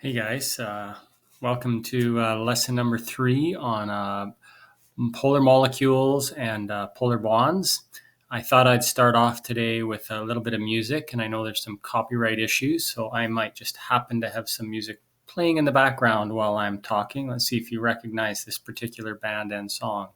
Hey guys, welcome to lesson number 3 on polar molecules and polar bonds. I thought I'd start off today with a little bit of music, and I know there's some copyright issues, so I might just happen to have some music playing in the background while I'm talking. Let's see if you recognize this particular band and song.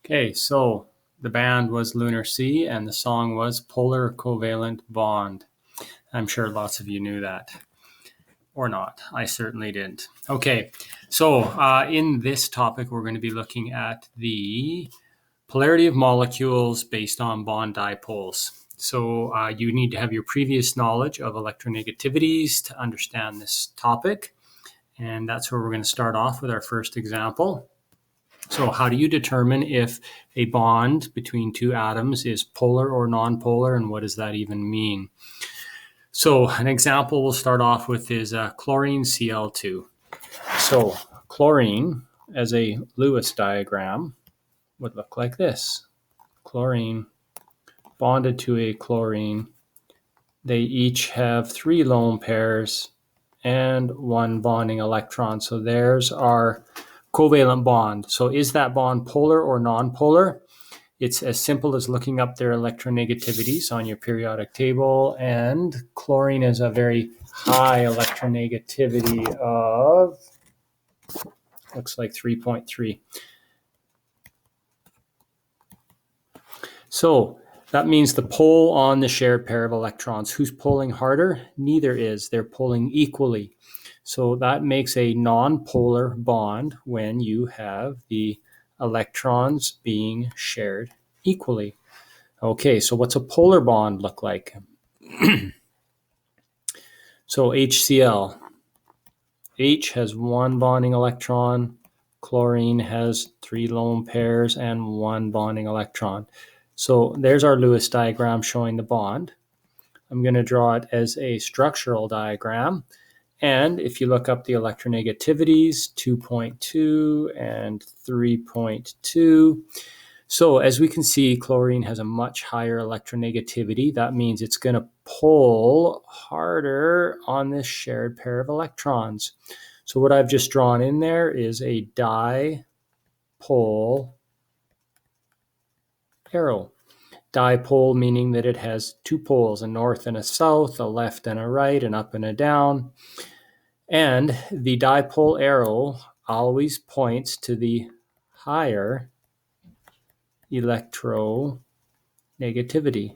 Okay, so the band was Lunar Sea and the song was Polar Covalent Bond. I'm sure lots of you knew that. Or not. I certainly didn't. Okay, so in this topic, we're going to be looking at the polarity of molecules based on bond dipoles. So you need to have your previous knowledge of electronegativities to understand this topic. And that's where we're going to start off with our first example. So how do you determine if a bond between two atoms is polar or nonpolar, and what does that even mean? So an example we'll start off with is chlorine Cl2. So chlorine as a Lewis diagram would look like this. Chlorine bonded to a chlorine. They each have 3 lone pairs and 1 bonding electron. So there's our covalent bond. So is that bond polar or nonpolar? It's as simple as looking up their electronegativities on your periodic table, and chlorine is a very high electronegativity of, looks like 3.3. So that means the pole on the shared pair of electrons. Who's pulling harder? Neither is. They're pulling equally. So that makes a nonpolar bond when you have the electrons being shared equally. Okay, so what's a polar bond look like? So HCl. H has 1 bonding electron. Chlorine has 3 lone pairs and 1 bonding electron. So there's our Lewis diagram showing the bond. I'm going to draw it as a structural diagram. And if you look up the electronegativities, 2.2 and 3.2. So as we can see, chlorine has a much higher electronegativity. That means it's going to pull harder on this shared pair of electrons. So what I've just drawn in there is a dipole arrow. Dipole meaning that it has 2 poles, a north and a south, a left and a right, an up and a down. And the dipole arrow always points to the higher electronegativity.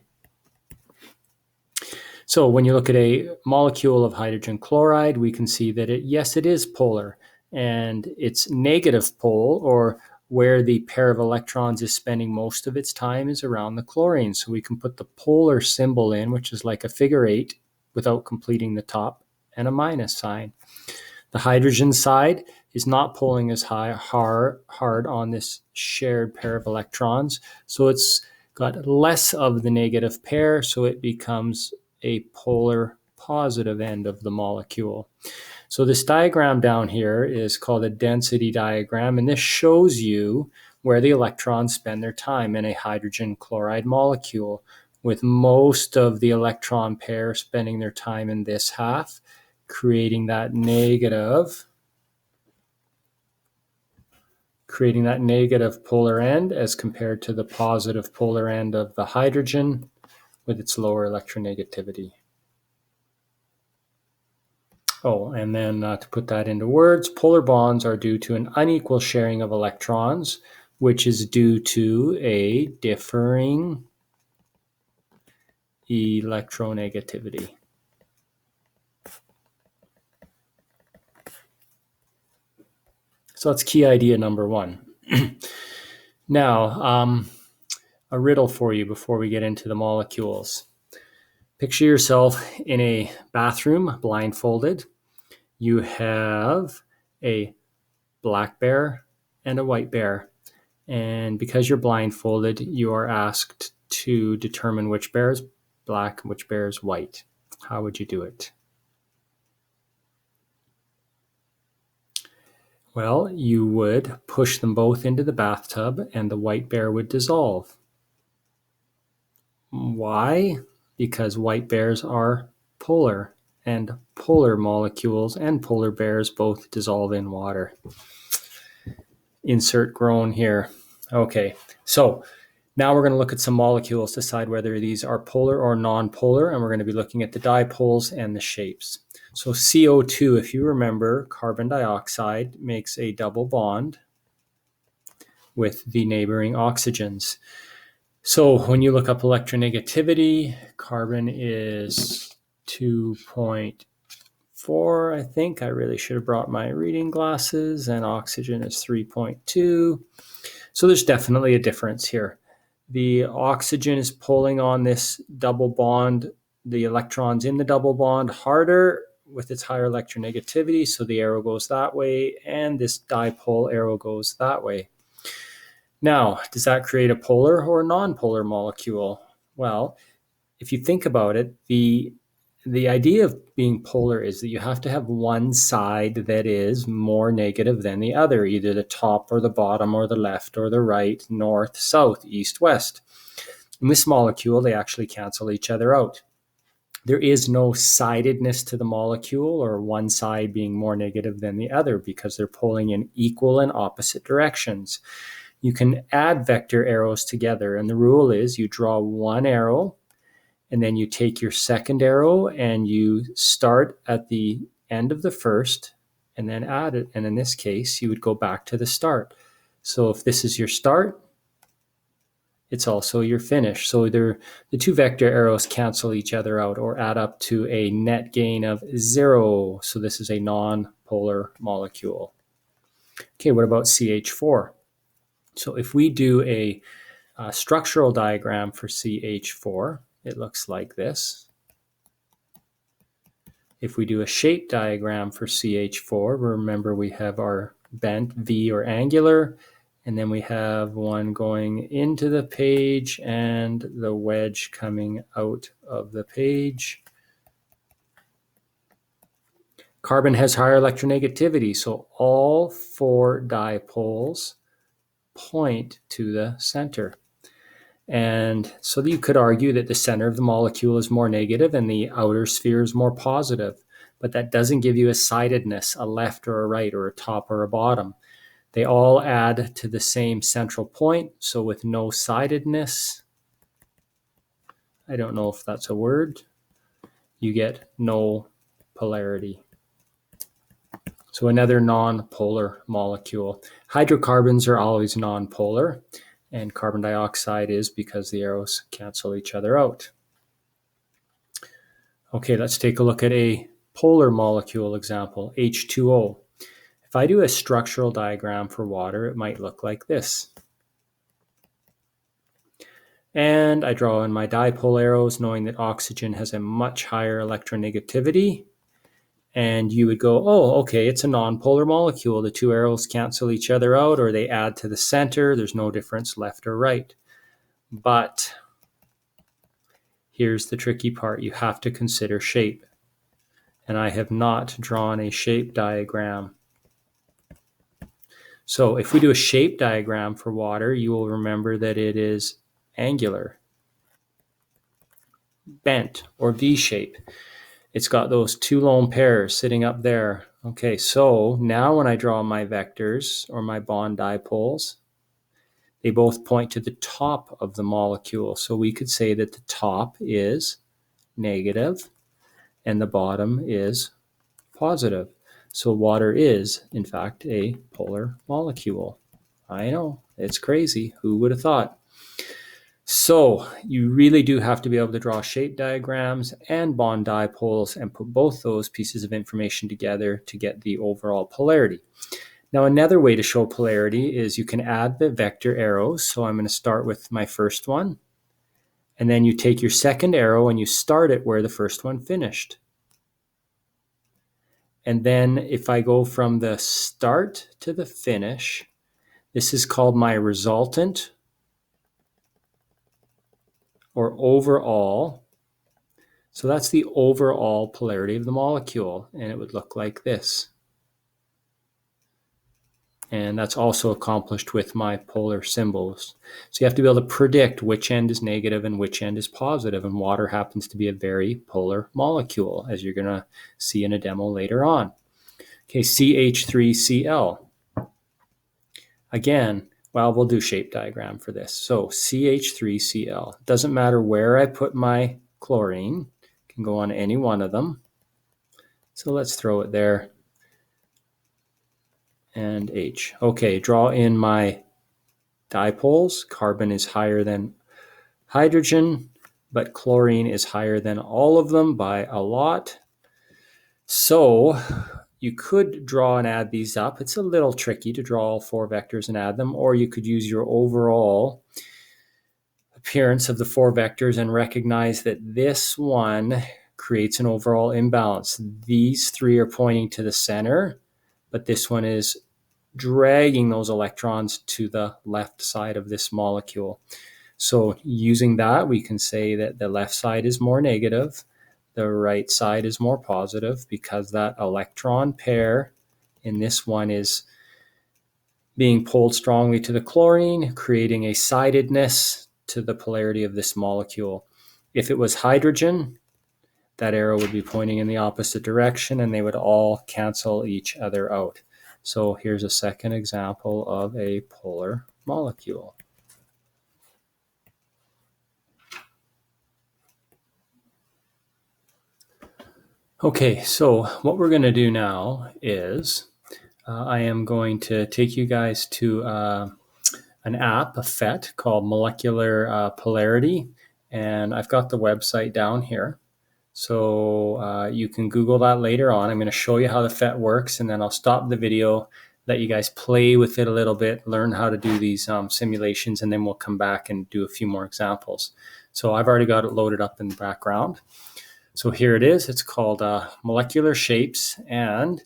So when you look at a molecule of hydrogen chloride, we can see that it is polar, and its negative pole, or where the pair of electrons is spending most of its time, is around the chlorine. So we can put the polar symbol in, which is like a figure 8 without completing the top, and a minus sign. The hydrogen side is not pulling as hard on this shared pair of electrons, so it's got less of the negative pair, so it becomes a polar positive end of the molecule. So this diagram down here is called a density diagram, and this shows you where the electrons spend their time in a hydrogen chloride molecule, with most of the electron pair spending their time in this half, creating that negative polar end as compared to the positive polar end of the hydrogen with its lower electronegativity. Oh, and then to put that into words, polar bonds are due to an unequal sharing of electrons, which is due to a differing electronegativity. So that's key idea number 1. Now, a riddle for you before we get into the molecules. Picture yourself in a bathroom, blindfolded. You have a black bear and a white bear, And because you're blindfolded, you are asked to determine which bear is black and which bear is white. How would you do it? Well, you would push them both into the bathtub and the white bear would dissolve. Why? Because white bears are polar, and polar molecules and polar bears both dissolve in water. Insert groan here. Okay, so now we're going to look at some molecules, decide whether these are polar or non-polar, and we're going to be looking at the dipoles and the shapes. So CO2, if you remember, carbon dioxide makes a double bond with the neighboring oxygens. So when you look up electronegativity, carbon is 2.4, I think. I really should have brought my reading glasses, and oxygen is 3.2. So there's definitely a difference here. The oxygen is pulling on this double bond, the electrons in the double bond harder with its higher electronegativity, so the arrow goes that way, and this dipole arrow goes that way. Now, does that create a polar or a non-polar molecule? Well, if you think about it, the idea of being polar is that you have to have one side that is more negative than the other, either the top or the bottom or the left or the right, north, south, east, west. In this molecule, they actually cancel each other out. There is no sidedness to the molecule or one side being more negative than the other because they're pulling in equal and opposite directions. You can add vector arrows together, and the rule is you draw one arrow and then you take your second arrow and you start at the end of the first and then add it. And in this case, you would go back to the start. So if this is your start, it's also your finish. So the two vector arrows cancel each other out or add up to a net gain of 0. So this is a non-polar molecule. Okay, what about CH4? So if we do a structural diagram for CH4, it looks like this. If we do a shape diagram for CH4, remember we have our bent V or angular, and then we have one going into the page and the wedge coming out of the page. Carbon has higher electronegativity, so all 4 dipoles point to the center. And so you could argue that the center of the molecule is more negative and the outer sphere is more positive, but that doesn't give you a sidedness, a left or a right or a top or a bottom. They all add to the same central point, so with no sidedness, I don't know if that's a word, you get no polarity. So another non-polar molecule. Hydrocarbons are always non-polar, and carbon dioxide is because the arrows cancel each other out. Okay, let's take a look at a polar molecule example, H2O. If I do a structural diagram for water, it might look like this. And I draw in my dipole arrows knowing that oxygen has a much higher electronegativity. And you would go, oh, okay, it's a non-polar molecule. The two arrows cancel each other out or they add to the center. There's no difference left or right. But here's the tricky part. You have to consider shape. And I have not drawn a shape diagram. So if we do a shape diagram for water, you will remember that it is angular, bent, or V-shape. It's got those two lone pairs sitting up there. Okay, so now when I draw my vectors or my bond dipoles, they both point to the top of the molecule. So we could say that the top is negative and the bottom is positive. So water is, in fact, a polar molecule. I know, it's crazy. Who would have thought? So you really do have to be able to draw shape diagrams and bond dipoles and put both those pieces of information together to get the overall polarity. Now, another way to show polarity is you can add the vector arrows. So I'm going to start with my first one. And then you take your second arrow and you start it where the first one finished. And then if I go from the start to the finish, This is called my resultant or overall. So that's the overall polarity of the molecule, and it would look like this. And that's also accomplished with my polar symbols. So you have to be able to predict which end is negative and which end is positive, and water happens to be a very polar molecule, as you're going to see in a demo later on. Okay, CH3Cl. Again, well, we'll do shape diagram for this. So CH3Cl. Doesn't matter where I put my chlorine. Can go on any one of them. So let's throw it there. And H. Okay, draw in my dipoles. Carbon is higher than hydrogen, but chlorine is higher than all of them by a lot. So you could draw and add these up. It's a little tricky to draw all 4 vectors and add them, or you could use your overall appearance of the 4 vectors and recognize that this one creates an overall imbalance. These 3 are pointing to the center, but this one is dragging those electrons to the left side of this molecule. So using that, we can say that the left side is more negative, the right side is more positive, because that electron pair in this one is being pulled strongly to the chlorine, creating a sidedness to the polarity of this molecule. If it was hydrogen, that arrow would be pointing in the opposite direction, and they would all cancel each other out. So here's a second example of a polar molecule. Okay, so what we're going to do now is I am going to take you guys to an app, a FET, called Molecular Polarity, and I've got the website down here. So you can Google that later on. I'm going to show you how the FET works, and then I'll stop the video, let you guys play with it a little bit, learn how to do these simulations, and then we'll come back and do a few more examples. So I've already got it loaded up in the background. So here it is. It's called Molecular Shapes, and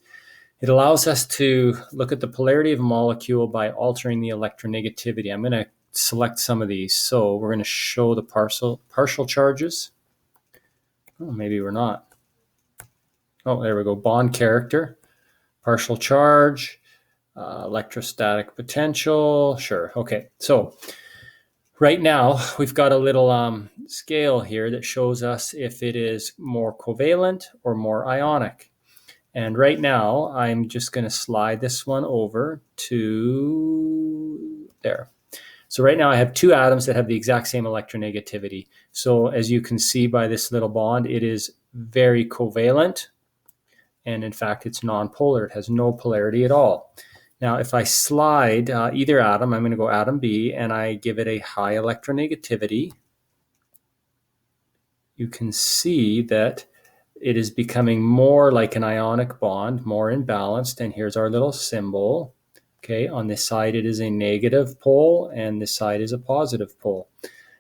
it allows us to look at the polarity of a molecule by altering the electronegativity. I'm going to select some of these. So we're going to show the partial charges. Oh, maybe we're not. Oh, there we go. Bond character, partial charge, electrostatic potential. Sure. Okay. So right now we've got a little scale here that shows us if it is more covalent or more ionic. And right now I'm just going to slide this one over to there. So right now I have 2 atoms that have the exact same electronegativity. So as you can see by this little bond, it is very covalent. And in fact, it's nonpolar. It has no polarity at all. Now, if I slide either atom, I'm going to go atom B, and I give it a high electronegativity, you can see that it is becoming more like an ionic bond, more imbalanced. And here's our little symbol. Okay, on this side it is a negative pole, and this side is a positive pole.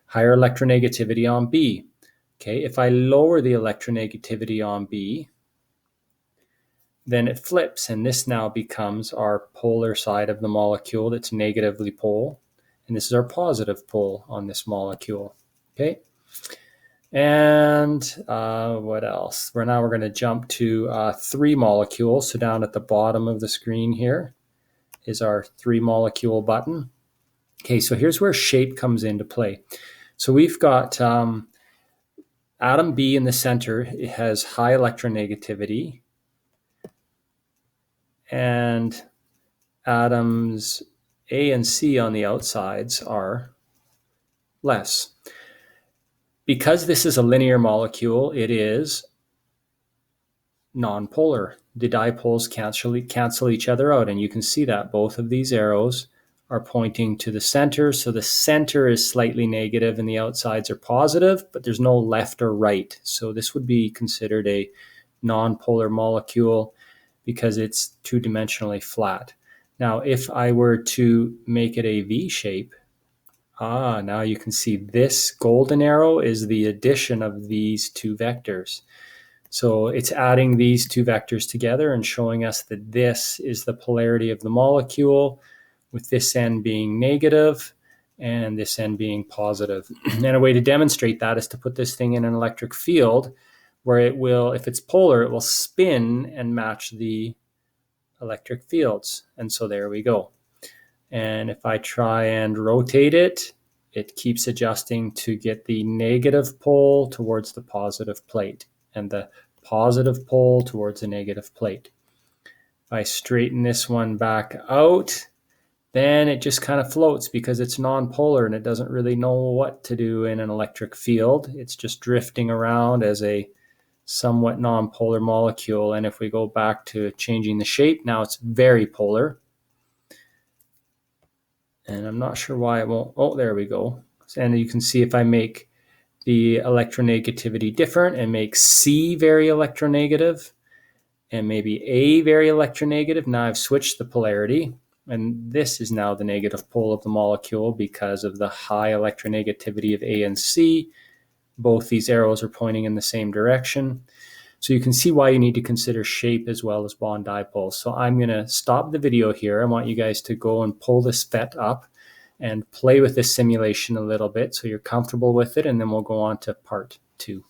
Higher electronegativity on B. Okay, if I lower the electronegativity on B, then it flips, and this now becomes our polar side of the molecule that's negatively pole, and this is our positive pole on this molecule. Okay, and what else? We're going to jump to 3 molecules. So down at the bottom of the screen here is our 3 molecule button. Okay, so here's where shape comes into play. So we've got atom B in the center. It has high electronegativity, and atoms A and C on the outsides are less. Because this is a linear molecule, it is nonpolar. The dipoles cancel each other out, and you can see that both of these arrows are pointing to the center. So the center is slightly negative and the outsides are positive, but there's no left or right. So this would be considered a nonpolar molecule because it's 2-dimensionally flat. Now, if I were to make it a V shape, now you can see this golden arrow is the addition of these 2 vectors. So it's adding these 2 vectors together and showing us that this is the polarity of the molecule with this end being negative and this end being positive. And a way to demonstrate that is to put this thing in an electric field where it will, if it's polar, it will spin and match the electric fields. And so there we go. And if I try and rotate it, it keeps adjusting to get the negative pole towards the positive plate and the positive pole towards the negative plate. If I straighten this one back out, then it just kind of floats because it's nonpolar and it doesn't really know what to do in an electric field. It's just drifting around as a somewhat nonpolar molecule. And if we go back to changing the shape, now it's very polar. And I'm not sure why it won't. Oh, there we go. And you can see if I make the electronegativity different and make C very electronegative and maybe A very electronegative, now I've switched the polarity. And this is now the negative pole of the molecule because of the high electronegativity of A and C. Both these arrows are pointing in the same direction. So you can see why you need to consider shape as well as bond dipoles. So I'm going to stop the video here. I want you guys to go and pull this FET up and play with this simulation a little bit so you're comfortable with it, and then we'll go on to part 2.